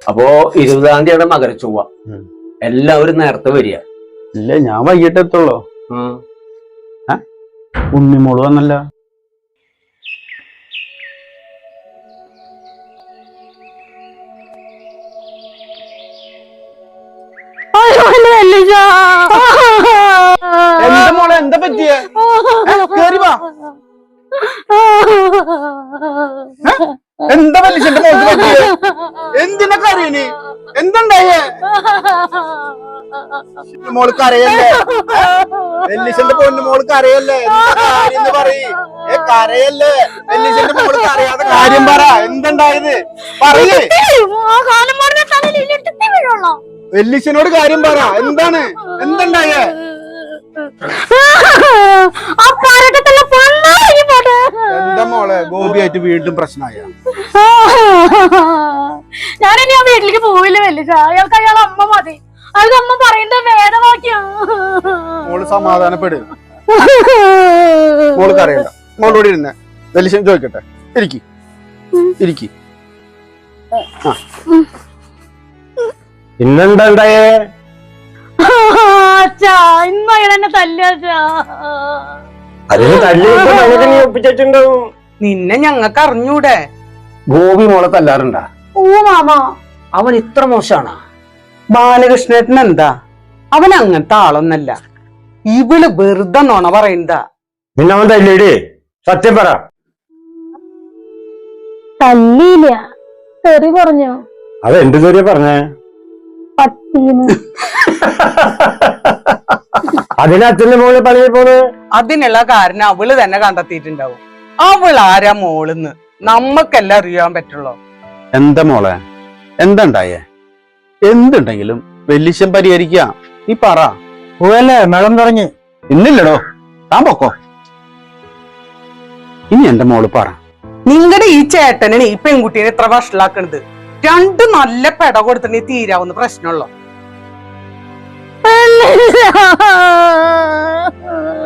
അപ്പോ 20-ാം തീയതിയാണ് മകരച്ചൊവ്വ. എല്ലാവരും നേരത്തെ വരിക. ഇല്ല, ഞാൻ വൈകിട്ട് എത്തുള്ളൂ. ഉണ്ണിമോള് വന്നല്ല. എന്താ മോളെ, എന്താ പറ്റിയ? കേറി വാ. എന്താ വലിച്ചെന്റെ മോൾക്ക് പറ്റിയ? എന്തിനൊക്കെ അറിയണേ? എന്തുണ്ടായേ? മോൾക്ക് അറിയല്ലേ? വെല്ലിച്ചന്റെ പൊന്നു മോൾക്ക് അറിയല്ലേ? എന്താ പറയേ? കരയല്ലേ? വെല്ലിച്ചന്റെ മോൾക്ക് അറിയാതെ കാര്യം പറ. എന്തുണ്ടായത് പറയേ? വെല്ലിച്ചനോട് കാര്യം പറ. എന്താണ്? എന്തുണ്ടായേ? എന്താ മോളെ, ഗോപിയായിട്ട് വീണ്ടും പ്രശ്നമായ? ഞാനിനി ആ വീട്ടിലേക്ക് പോവില്ല വെല്ലിച്ച. അയാൾക്ക് അയാളെ അമ്മ മതി. അയാൾക്ക് അമ്മ പറയുന്നത് വേദവാക്യാ. മോള് സമാധാനപ്പെട്. മോൾക്ക് അറിയണ്ട. മോളോട് ഇരുന്നേ. വെല്ലിച്ചൻ ചോദിക്കട്ടെ. ഇരിക്കി ഇരിക്കി. ഇന്നെന്താ ഉണ്ടായേ? അച്ഛാ, ഇന്ന് അയാൾ എന്നെ തല്ലാച്ചാ. അതിന് തല്ലി ഒപ്പിച്ചിട്ടുണ്ടാവും. നിന്നെ ഞങ്ങൾക്ക് അറിഞ്ഞൂടെ? ഗോപി മോളെ തല്ലാറുണ്ടാ? ഓ മാമ, അവൻ ഇത്ര മോശാണോ? ബാലകൃഷ്ണേട്ടൻ എന്താ, അവൻ അങ്ങനത്തെ ആളൊന്നല്ല. ഇവള് വെറുതെ നോണ പറയുന്നതാ. പിന്നെ അവൻ തല്ലിയിടേ, സത്യം പറ. തല്ലിയില്ല, തെറി പറഞ്ഞു. അത് എന്ത് തെറിയ പറഞ്ഞേ? പട്ടീന്ന്. അതിനച്ഛന്റെ മോള് പണിയിൽ പോണ്. അതിനുള്ള കാരണം അവള് തന്നെ കണ്ടെത്തിയിട്ടുണ്ടാവും. അവൾ ആരാ മോളെന്ന് നമ്മക്കെല്ലാം അറിയാൻ പറ്റുള്ളൂ. എന്താ മോളെ, എന്തുണ്ടായേ? എന്തുണ്ടെങ്കിലും വെല്ലിച്ചൻ പരിഹരിക്കാം. നീ പറ. പോയല്ലേ മേളം തുടങ്ങി. ഇന്നില്ലടോ, താൻ പൊക്കോ. ഇനി എന്റെ മോള് പറ. നിങ്ങളുടെ ഈ ചേട്ടനാണ് ഈ പെൺകുട്ടീനെ ഇത്ര വഷളാക്കണത്. രണ്ട് നല്ല പെട കൊടുത്തിട്ടുണ്ടെങ്കിൽ തീരാവുന്ന പ്രശ്നമുള്ളൂ.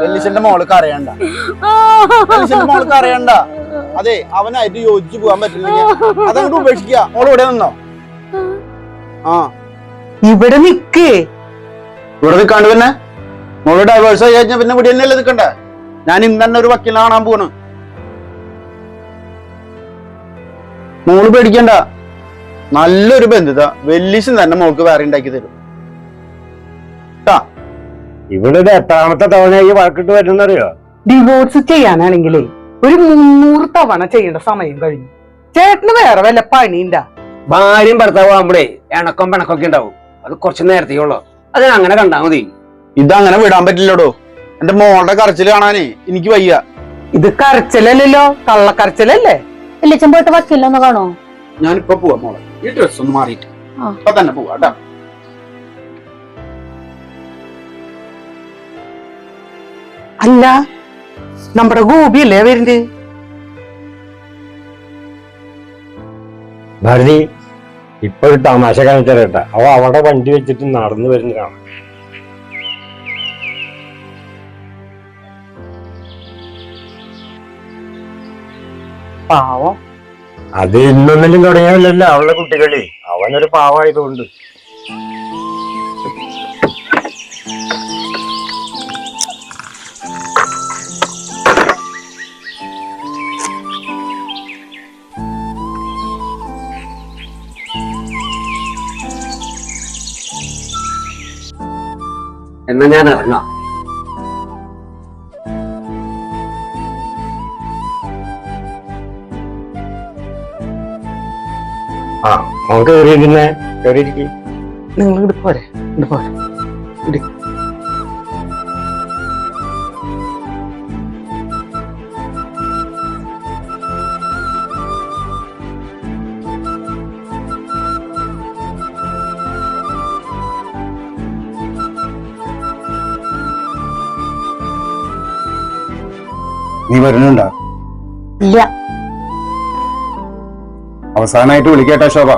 വെല്ലിച്ചന്റെ മോൾക്ക് അറിയണ്ട. വെല്ലിച്ചന്റെ മോൾക്ക് അറിയണ്ട. അതെ, അവനായിട്ട് യോജിച്ചു പോകാൻ പറ്റില്ലെങ്കിൽ അതങ്ങോട്ട് ഉപേക്ഷിക്കുക. മോള് ഇവിടെ നിന്നോ? ഇവിടെ നിക്കേ. ഇവിടെ നിൽക്കാണ്ട് പിന്നെ മോള് ഡൈവേഴ്സ് ആയി കഴിഞ്ഞാൽ പിന്നെ ഇവിടെ തന്നെയല്ലേ നിൽക്കണ്ടേ? ഞാൻ ഇന്ന് തന്നെ ഒരു വക്കീലിനെ കാണാൻ പോണ്. മോള് പേടിക്കണ്ട. നല്ലൊരു ബന്ധുത വെല്ലിച്ചൻ തന്നെ മോൾക്ക് വേറെ ഉണ്ടാക്കി തരും. ഇവിടെ എത്രാമത്തെ തവണയായി വഴക്കിട്ട് വരുന്നറിയോ? ഡിവോഴ്സ് ചെയ്യാനാണെങ്കിലേ ഒരു 300 തവണ ചെയ്യേണ്ട സമയം കഴിഞ്ഞു. ചേട്ടന് വേറെ വല്ല പണിയുണ്ടാ? ഭാര്യയും ഭർത്താവും ആകുമ്പോഴേ ഇണക്കം പിണക്കൊക്കെ ഉണ്ടാവും. അത് കുറച്ച് നേരത്തേയുള്ളൂ. അത് അങ്ങനെ കണ്ടാ മതി. ഇതങ്ങനെ വിടാൻ പറ്റില്ലടോ. എന്റെ മോളുടെ കരച്ചില് കാണാനേ എനിക്ക് വയ്യ. ഇത് കരച്ചിലല്ലോ, കള്ളക്കരച്ചിലല്ലേ? വെല്ലിച്ചൻ പോയിട്ട് വക്കില്ലെന്ന് കാണോ? ഞാനിപ്പോ പോവാ മോളെ. ഈ ഡ്രസ് ഒന്ന് മാറിയിട്ട് ഇപ്പൊ തന്നെ പോവാ കേട്ടാ. അല്ല, നമ്മുടെ ഗോപിയല്ലേ വരുന്നത്? ഭാരതി, ഇപ്പൊ ഒരു തമാശ കാണിച്ചാ. അവ അവിടെ വണ്ടി വെച്ചിട്ട് നടന്നു വരുന്നതാണ്. പാവം. അത് ഇന്നൊന്നിലും തുടങ്ങിയല്ലോ അവളുടെ കുട്ടികളെ. അവനൊരു പാവമായതുകൊണ്ട്. എന്നാ ഞാൻ ഇറങ്ങാം. അവൻ കേറിയിരിക്കുന്നേ, കേറിയിരിക്കും. നിങ്ങൾ ഇങ്ങോട്ട് പോരെ, ഇങ്ങോട്ട് പോരെ. നീ വരുന്നുണ്ടോ? ഇല്ല. അവസാനമായിട്ട് വിളിക്കട്ടെ ശോഭ,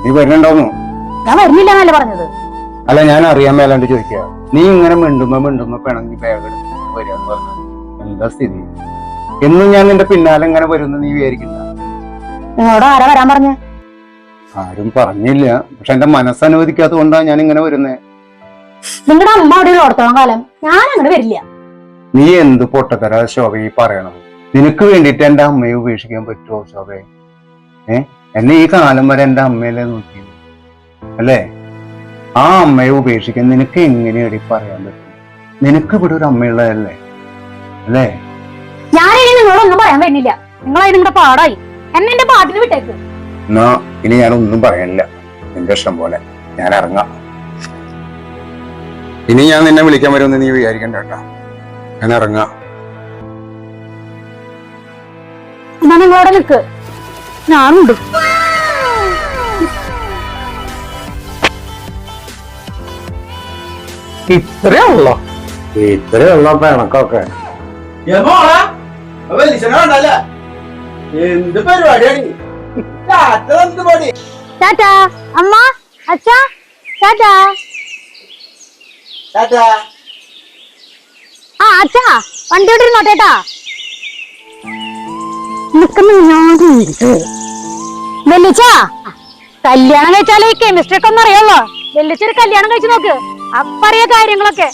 നീ വരുന്നുണ്ടോന്നു? ഞാൻ വരുന്നില്ല എന്നല്ലേ പറഞ്ഞത്? അല്ല, ഞാൻ അറിയാൻ മേലാണ്ട് ചോദിക്കുക. നീ ഇങ്ങനെ മിണ്ടുമ്പോ പിണങ്ങി ബാഗ് എടുത്ത് വരികയെന്ന് പറഞ്ഞത് എന്താ സ്ഥിതി? എന്നും ഞാൻ നിന്റെ പിന്നാലെ ഇങ്ങനെ വരുന്ന നീ വിചാരിക്കണ്ട. നിങ്ങളോട് ആരാ വരാൻ പറഞ്ഞ? ആരും പറഞ്ഞില്ല, പക്ഷെ എന്റെ മനസ്സനുവദിക്കാത്തത് കൊണ്ടാണ് ഞാൻ ഇങ്ങനെ വരുന്നേ. നിങ്ങളുടെ അമ്മ അവിടെ ഓർത്തോളം കാലം ഞാൻ അങ്ങോട്ട് വരില്ല. നീ എന്ത് പൊട്ടത്തരാ ശോഭ ഈ പറയണം? നിനക്ക് വേണ്ടിട്ട് എന്റെ അമ്മയെ ഉപേക്ഷിക്കാൻ പറ്റുമോ ശോഭേ? എന്നെ ഈ കാലം വരെ എന്റെ അമ്മയല്ലേ നോക്കിയത് അല്ലേ? ആ അമ്മയെ ഉപേക്ഷിക്കാൻ നിനക്ക് എങ്ങനെയാടി പറയാൻ പറ്റും? നിനക്ക് ഇവിടെ ഒരു അമ്മയുള്ളതല്ലേ അല്ലേ? ഞാനിനി നിങ്ങളൊന്നും പറയാൻ പറ്റില്ല. നിങ്ങളായി നിങ്ങളുടെ പാടായി. എന്നെ പാട്ടിന് വിട്ടേക്ക്. എന്നാ ഇനി ഞാനൊന്നും പറയാനില്ല. നിന്റെ ഇഷ്ടം പോലെ ഞാൻ ഇറങ്ങാം. ഇനി ഞാൻ നിന്നെ വിളിക്കാൻ വരുമെന്ന് നീ വിചാരിക്കണ്ട കേട്ടോ. ഞാൻ ഇറങ്ങാം. എന്നാ നിങ്ങളവിടെ നിൽക്ക്, ഞാനുണ്ട്. ഇത്രേ ഉള്ളോ? ഇത്രയുള്ള പിണക്കൊക്കെ എന്ത് പരിപാടിയാണ്? ടാറ്റാ അമ്മ, അച്ഛാ, ടാറ്റാ. ആ അച്ഛാ, വണ്ടിയോട്ട് ഇരുന്നോട്ടേട്ടാ. വെല്ലിച്ചാ, കല്യാണം കഴിച്ചാലേ ഈ കെമിസ്ട്രി ഒക്കെ ഒന്നും അറിയാമല്ലോ. വെല്ലിച്ചൊരു കല്യാണം കഴിച്ചു നോക്ക്, അപ്പറിയ കാര്യങ്ങളൊക്കെ.